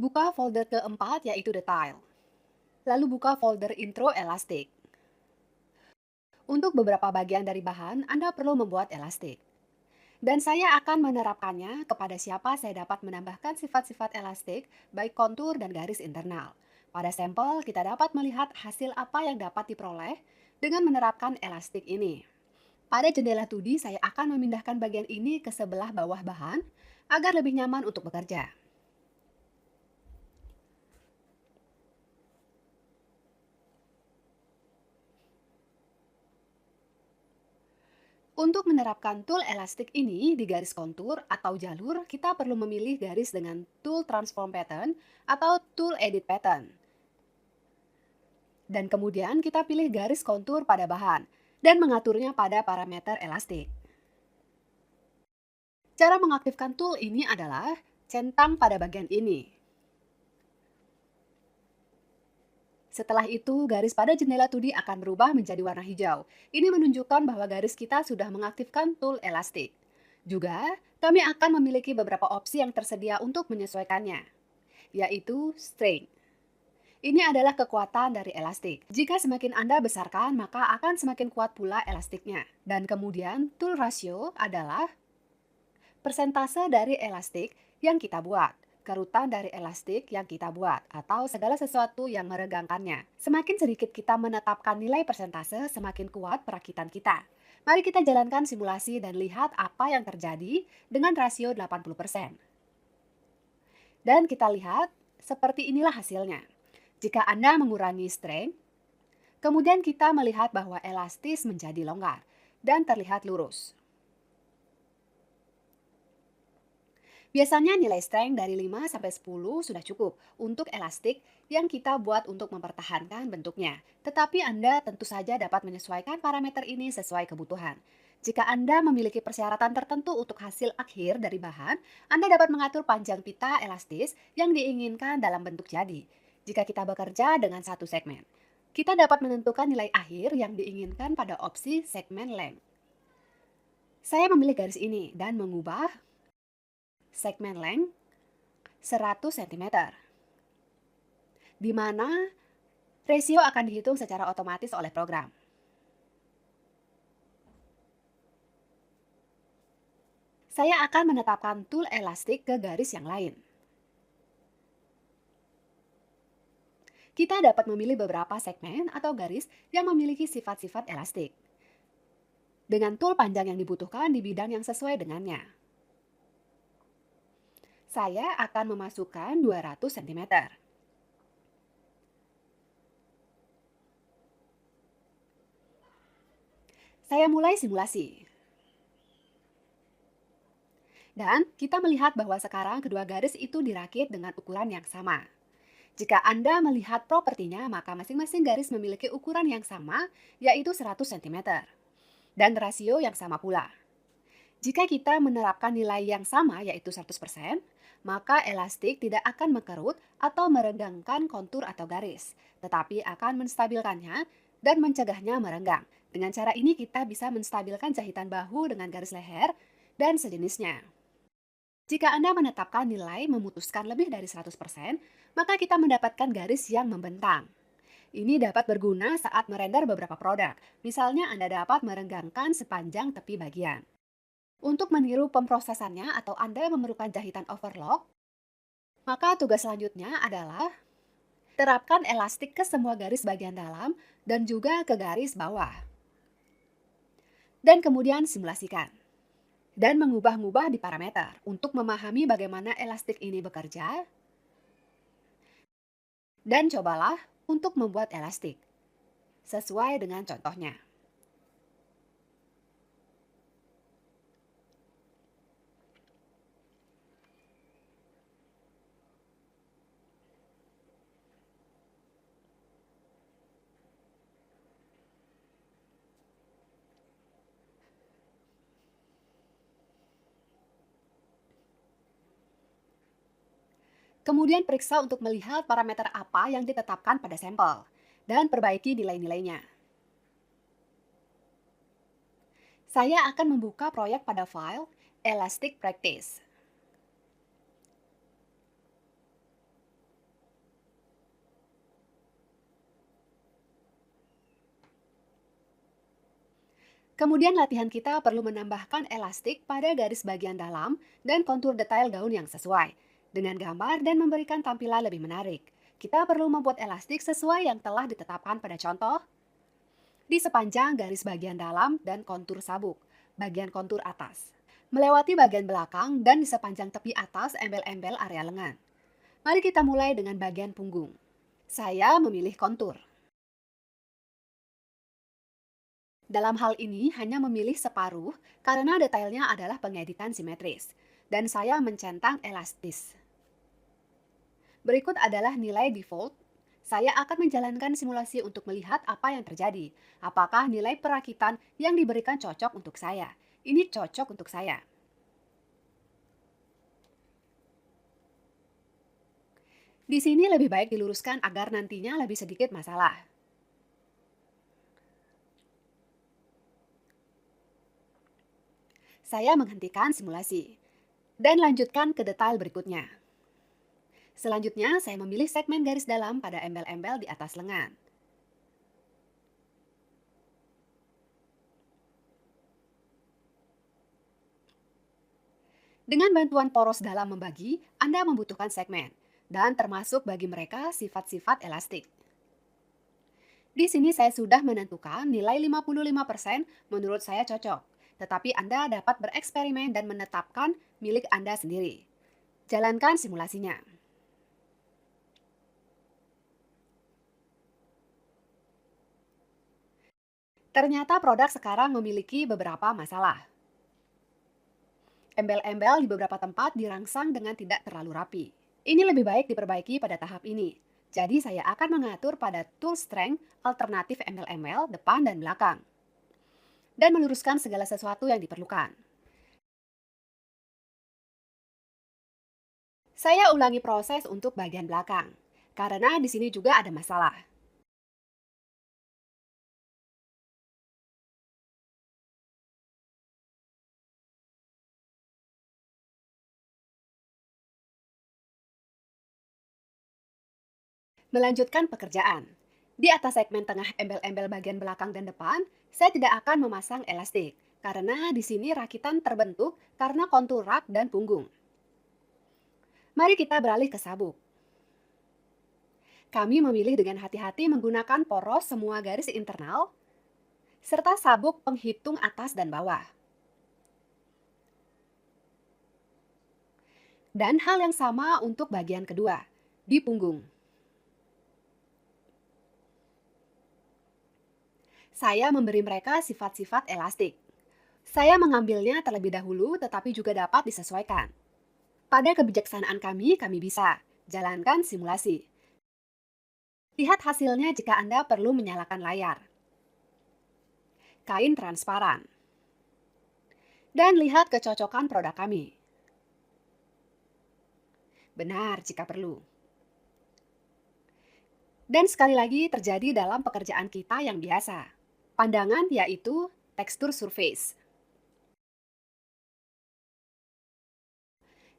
Buka folder keempat yaitu Detail. Lalu buka folder Intro Elastic. Untuk beberapa bagian dari bahan, Anda perlu membuat elastik. Dan saya akan menerapkannya kepada siapa saya dapat menambahkan sifat-sifat elastik, baik kontur dan garis internal. Pada sampel, kita dapat melihat hasil apa yang dapat diperoleh dengan menerapkan elastik ini. Pada jendela 2D, saya akan memindahkan bagian ini ke sebelah bawah bahan agar lebih nyaman untuk bekerja. Untuk menerapkan tool elastik ini di garis kontur atau jalur, kita perlu memilih garis dengan tool transform pattern atau tool edit pattern. Dan kemudian kita pilih garis kontur pada bahan dan mengaturnya pada parameter elastik. Cara mengaktifkan tool ini adalah centang pada bagian ini. Setelah itu, garis pada jendela 2D akan berubah menjadi warna hijau. Ini menunjukkan bahwa garis kita sudah mengaktifkan tool elastik. Juga, kami akan memiliki beberapa opsi yang tersedia untuk menyesuaikannya, yaitu strain. Ini adalah kekuatan dari elastik. Jika semakin Anda besarkan, maka akan semakin kuat pula elastiknya. Dan kemudian, tool ratio adalah persentase dari elastik yang kita buat, kerutan dari elastik yang kita buat, atau segala sesuatu yang meregangkannya. Semakin sedikit kita menetapkan nilai persentase, semakin kuat perakitan kita. Mari kita jalankan simulasi dan lihat apa yang terjadi dengan rasio 80%. Dan kita lihat, seperti inilah hasilnya. Jika Anda mengurangi strength, kemudian kita melihat bahwa elastis menjadi longgar dan terlihat lurus. Biasanya nilai strength dari 5-10 sudah cukup untuk elastik yang kita buat untuk mempertahankan bentuknya. Tetapi Anda tentu saja dapat menyesuaikan parameter ini sesuai kebutuhan. Jika Anda memiliki persyaratan tertentu untuk hasil akhir dari bahan, Anda dapat mengatur panjang pita elastis yang diinginkan dalam bentuk jadi. Jika kita bekerja dengan satu segmen, kita dapat menentukan nilai akhir yang diinginkan pada opsi segmen length. Saya memilih garis ini dan mengubah segmen length 100 cm, di mana rasio akan dihitung secara otomatis oleh program. Saya akan menetapkan tool elastik ke garis yang lain. Kita dapat memilih beberapa segmen atau garis yang memiliki sifat-sifat elastik, dengan tool panjang yang dibutuhkan di bidang yang sesuai dengannya. Saya akan memasukkan 200 cm. Saya mulai simulasi. Dan kita melihat bahwa sekarang kedua garis itu dirakit dengan ukuran yang sama. Jika Anda melihat propertinya, maka masing-masing garis memiliki ukuran yang sama, yaitu 100 cm. Dan rasio yang sama pula. Jika kita menerapkan nilai yang sama, yaitu 100%, maka elastik tidak akan mengkerut atau merenggangkan kontur atau garis, tetapi akan menstabilkannya dan mencegahnya merenggang. Dengan cara ini kita bisa menstabilkan jahitan bahu dengan garis leher dan sejenisnya. Jika Anda menetapkan nilai memutuskan lebih dari 100%, maka kita mendapatkan garis yang membentang. Ini dapat berguna saat merender beberapa produk. Misalnya Anda dapat merenggangkan sepanjang tepi bagian. Untuk meniru pemrosesannya atau Anda memerlukan jahitan overlock, maka tugas selanjutnya adalah terapkan elastik ke semua garis bagian dalam dan juga ke garis bawah. Dan kemudian simulasikan. Dan mengubah-ubah di parameter untuk memahami bagaimana elastik ini bekerja. Dan cobalah untuk membuat elastik sesuai dengan contohnya. Kemudian periksa untuk melihat parameter apa yang ditetapkan pada sampel dan perbaiki nilai-nilainya. Saya akan membuka proyek pada file Elastic Practice. Kemudian latihan kita perlu menambahkan elastik pada garis bagian dalam dan kontur detail gaun yang sesuai, dengan gambar dan memberikan tampilan lebih menarik. Kita perlu membuat elastik sesuai yang telah ditetapkan pada contoh di sepanjang garis bagian dalam dan kontur sabuk, bagian kontur atas, melewati bagian belakang dan di sepanjang tepi atas embel-embel area lengan. Mari kita mulai dengan bagian punggung. Saya memilih kontur. Dalam hal ini hanya memilih separuh karena detailnya adalah pengeditan simetris. Dan saya mencentang elastis. Berikut adalah nilai default. Saya akan menjalankan simulasi untuk melihat apa yang terjadi. Apakah nilai perakitan yang diberikan cocok untuk saya? Ini cocok untuk saya. Di sini lebih baik diluruskan agar nantinya lebih sedikit masalah. Saya menghentikan simulasi dan lanjutkan ke detail berikutnya. Selanjutnya, saya memilih segmen garis dalam pada embel-embel di atas lengan. Dengan bantuan poros dalam membagi, Anda membutuhkan segmen, dan termasuk bagi mereka sifat-sifat elastik. Di sini saya sudah menentukan nilai 55% menurut saya cocok, tetapi Anda dapat bereksperimen dan menetapkan milik Anda sendiri. Jalankan simulasinya. Ternyata produk sekarang memiliki beberapa masalah. Embel-embel di beberapa tempat dirangsang dengan tidak terlalu rapi. Ini lebih baik diperbaiki pada tahap ini. Jadi saya akan mengatur pada tool strength alternatif embel-embel depan dan belakang. Dan meluruskan segala sesuatu yang diperlukan. Saya ulangi proses untuk bagian belakang. Karena di sini juga ada masalah. Melanjutkan pekerjaan. Di atas segmen tengah embel-embel bagian belakang dan depan, saya tidak akan memasang elastik. Karena di sini rakitan terbentuk karena kontur rak dan punggung. Mari kita beralih ke sabuk. Kami memilih dengan hati-hati menggunakan poros semua garis internal, serta sabuk penghitung atas dan bawah. Dan hal yang sama untuk bagian kedua, di punggung. Saya memberi mereka sifat-sifat elastik. Saya mengambilnya terlebih dahulu tetapi juga dapat disesuaikan. Pada kebijaksanaan kami bisa jalankan simulasi. Lihat hasilnya jika Anda perlu menyalakan layar. Kain transparan. Dan lihat kecocokan produk kami. Benar jika perlu. Dan sekali lagi terjadi dalam pekerjaan kita yang biasa. Pandangan yaitu tekstur surface.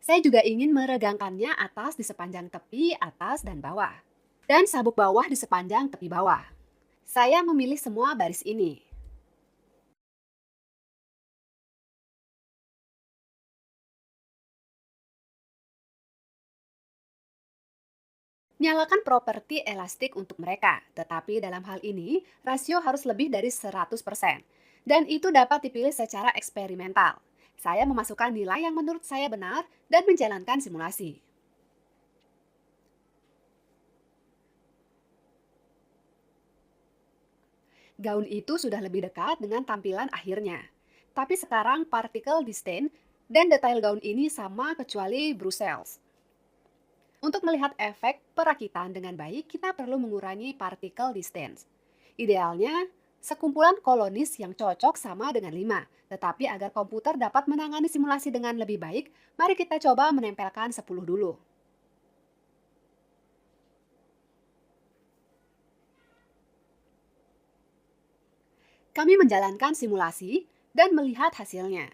Saya juga ingin meregangkannya atas di sepanjang tepi, atas, dan bawah. Dan sabuk bawah di sepanjang tepi bawah. Saya memilih semua baris ini. Nyalakan properti elastik untuk mereka, tetapi dalam hal ini rasio harus lebih dari 100%. Dan itu dapat dipilih secara eksperimental. Saya memasukkan nilai yang menurut saya benar dan menjalankan simulasi. Gaun itu sudah lebih dekat dengan tampilan akhirnya. Tapi sekarang particle distance dan detail gaun ini sama kecuali Brussels. Untuk melihat efek perakitan dengan baik, kita perlu mengurangi particle distance. Idealnya, sekumpulan kolonis yang cocok sama dengan 5. Tetapi agar komputer dapat menangani simulasi dengan lebih baik, mari kita coba menempelkan 10 dulu. Kami menjalankan simulasi dan melihat hasilnya.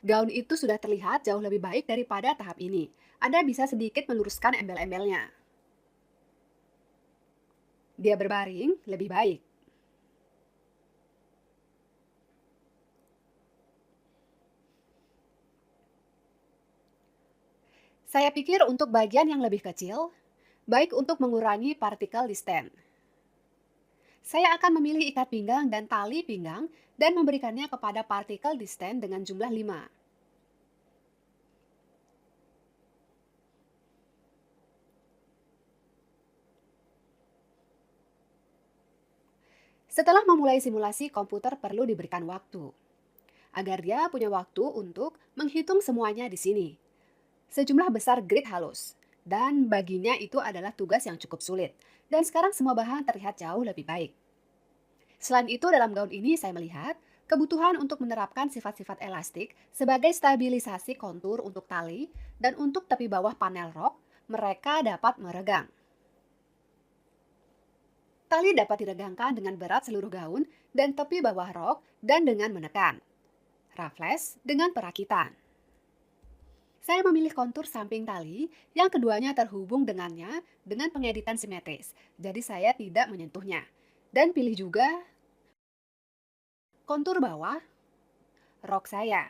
Gaun itu sudah terlihat jauh lebih baik daripada tahap ini. Anda bisa sedikit meluruskan embel-embelnya. Dia berbaring lebih baik. Saya pikir untuk bagian yang lebih kecil, baik untuk mengurangi partikel di stand. Saya akan memilih ikat pinggang dan tali pinggang dan memberikannya kepada partikel di stand dengan jumlah 5. Setelah memulai simulasi, komputer perlu diberikan waktu, agar dia punya waktu untuk menghitung semuanya di sini. Sejumlah besar grid halus, dan baginya itu adalah tugas yang cukup sulit. Dan sekarang semua bahan terlihat jauh lebih baik. Selain itu, dalam gaun ini saya melihat kebutuhan untuk menerapkan sifat-sifat elastik sebagai stabilisasi kontur untuk tali dan untuk tepi bawah panel rok, mereka dapat meregang. Tali dapat diregangkan dengan berat seluruh gaun dan tepi bawah rok dan dengan menekan. Raffles dengan perakitan. Saya memilih kontur samping tali yang keduanya terhubung dengannya dengan pengeditan simetris, jadi saya tidak menyentuhnya. Dan pilih juga kontur bawah rok saya.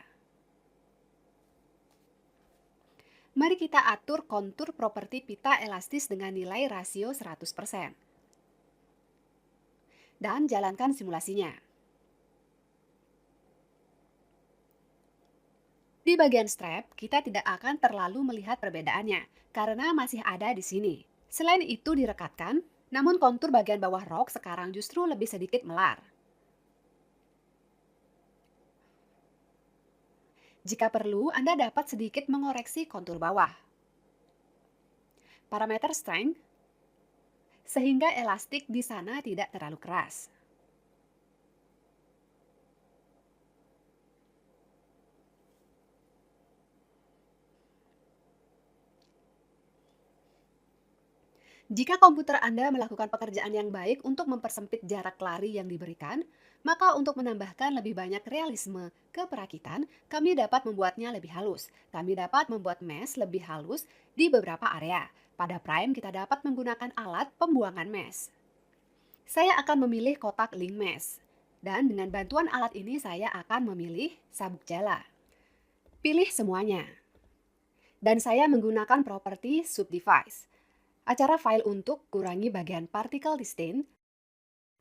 Mari kita atur kontur properti pita elastis dengan nilai rasio 100%. Dan jalankan simulasinya. Di bagian strap, kita tidak akan terlalu melihat perbedaannya, karena masih ada di sini. Selain itu direkatkan, namun kontur bagian bawah rok sekarang justru lebih sedikit melar. Jika perlu, Anda dapat sedikit mengoreksi kontur bawah. Parameter strength, sehingga elastik di sana tidak terlalu keras. Jika komputer Anda melakukan pekerjaan yang baik untuk mempersempit jarak lari yang diberikan, maka untuk menambahkan lebih banyak realisme ke perakitan, kami dapat membuatnya lebih halus. Kami dapat membuat mesh lebih halus di beberapa area. Pada Prime, kita dapat menggunakan alat pembuangan mesh. Saya akan memilih kotak link mesh. Dan dengan bantuan alat ini, saya akan memilih sabuk jala. Pilih semuanya. Dan saya menggunakan properti subdevice. Acara file untuk kurangi bagian partikel di stain,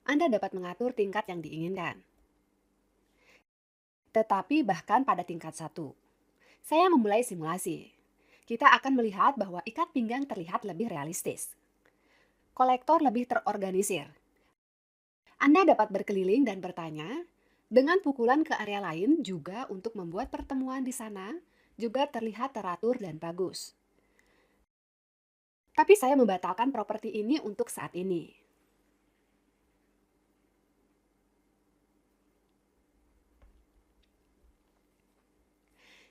Anda dapat mengatur tingkat yang diinginkan. Tetapi bahkan pada tingkat 1, saya memulai simulasi. Kita akan melihat bahwa ikat pinggang terlihat lebih realistis. Kolektor lebih terorganisir. Anda dapat berkeliling dan bertanya, dengan pukulan ke area lain juga untuk membuat pertemuan di sana juga terlihat teratur dan bagus. Tapi saya membatalkan properti ini untuk saat ini.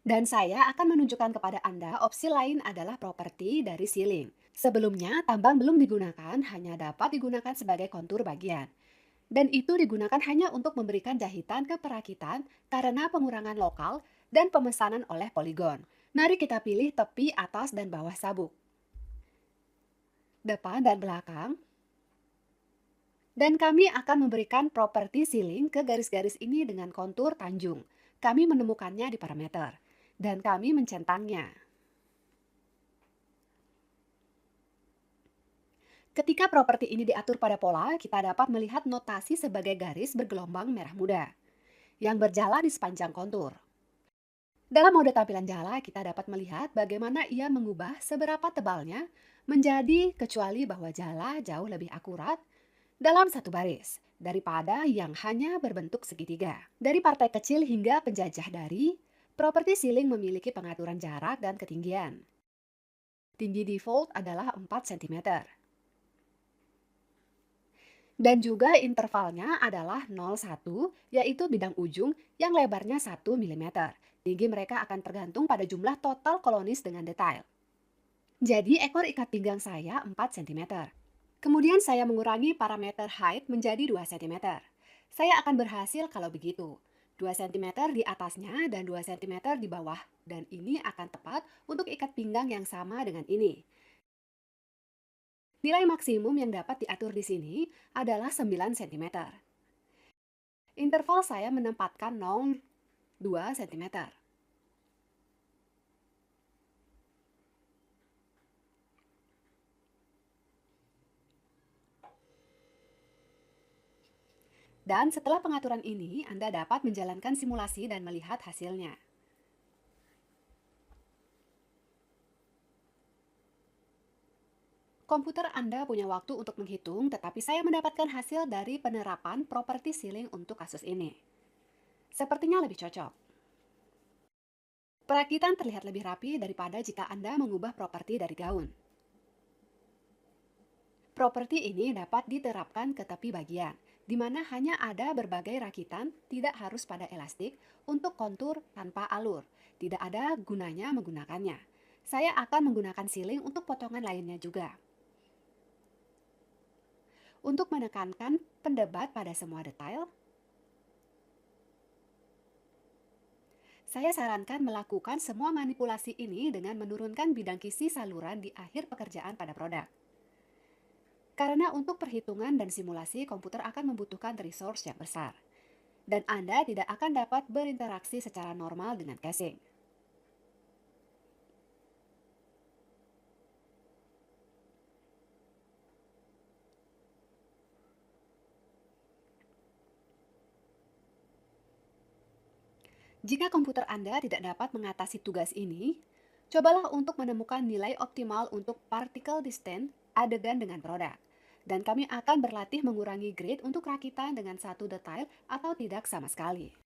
Dan saya akan menunjukkan kepada Anda opsi lain adalah properti dari ceiling. Sebelumnya, tambang belum digunakan, hanya dapat digunakan sebagai kontur bagian. Dan itu digunakan hanya untuk memberikan jahitan ke perakitan karena pengurangan lokal dan pemesanan oleh poligon. Mari kita pilih tepi, atas, dan bawah sabuk. Depan dan belakang. Dan kami akan memberikan properti ceiling ke garis-garis ini dengan kontur tanjung. Kami menemukannya di parameter. Dan kami mencentangnya. Ketika properti ini diatur pada pola, kita dapat melihat notasi sebagai garis bergelombang merah muda yang berjalan di sepanjang kontur. Dalam mode tampilan jala, kita dapat melihat bagaimana ia mengubah seberapa tebalnya menjadi kecuali bahwa jala jauh lebih akurat dalam satu baris daripada yang hanya berbentuk segitiga. Dari partai kecil hingga penjajah dari, properti ceiling memiliki pengaturan jarak dan ketinggian. Tinggi default adalah 4 cm. Dan juga intervalnya adalah 0,1, yaitu bidang ujung yang lebarnya 1 mm. Tinggi mereka akan tergantung pada jumlah total kolonis dengan detail. Jadi ekor ikat pinggang saya 4 cm. Kemudian saya mengurangi parameter height menjadi 2 cm. Saya akan berhasil kalau begitu. 2 cm di atasnya dan 2 cm di bawah. Dan ini akan tepat untuk ikat pinggang yang sama dengan ini. Nilai maksimum yang dapat diatur di sini adalah 9 cm. Interval saya menempatkan 0,2 cm. Dan setelah pengaturan ini, Anda dapat menjalankan simulasi dan melihat hasilnya. Komputer Anda punya waktu untuk menghitung, tetapi saya mendapatkan hasil dari penerapan properti ceiling untuk kasus ini. Sepertinya lebih cocok. Perakitan terlihat lebih rapi daripada jika Anda mengubah properti dari gaun. Properti ini dapat diterapkan ke tepi bagian, di mana hanya ada berbagai rakitan, tidak harus pada elastik, untuk kontur tanpa alur. Tidak ada gunanya menggunakannya. Saya akan menggunakan siling untuk potongan lainnya juga. Untuk menekankan pendebat pada semua detail, saya sarankan melakukan semua manipulasi ini dengan menurunkan bidang kisi saluran di akhir pekerjaan pada produk. Karena untuk perhitungan dan simulasi, komputer akan membutuhkan resource yang besar. Dan Anda tidak akan dapat berinteraksi secara normal dengan casing. Jika komputer Anda tidak dapat mengatasi tugas ini, cobalah untuk menemukan nilai optimal untuk particle distance adegan dengan produk. Dan kami akan berlatih mengurangi grade untuk rakitan dengan satu detail atau tidak sama sekali.